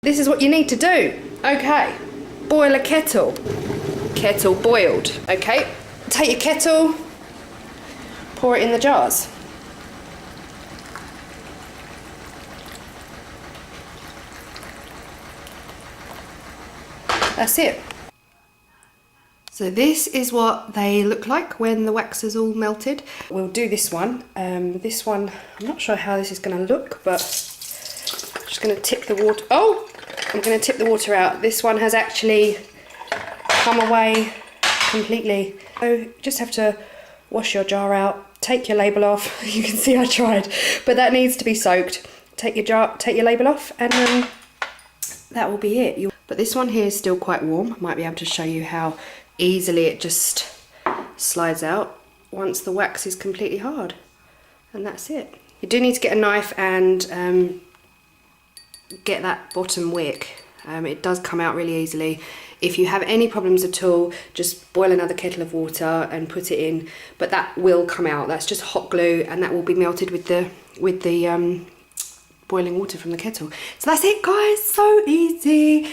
this is what you need to do. Okay, boil a kettle. Kettle boiled. Okay, take your kettle, pour it in the jars. That's it. So this is what they look like when the wax is all melted. We'll do this one. This one, I'm not sure how this is going to look, but I'm just going to tip the water. Oh, I'm going to tip the water out. This one has actually come away completely. So just have to wash your jar out, take your label off. You can see I tried, but that needs to be soaked. Take your label off, and then that will be it. But this one here is still quite warm. I might be able to show you how easily it just slides out once the wax is completely hard. And that's it. You do need to get a knife and get that bottom wick. It does come out really easily. If you have any problems at all, just boil another kettle of water and put it in, but that will come out. That's just hot glue, and that will be melted with the boiling water from the kettle. So that's it, guys, so easy.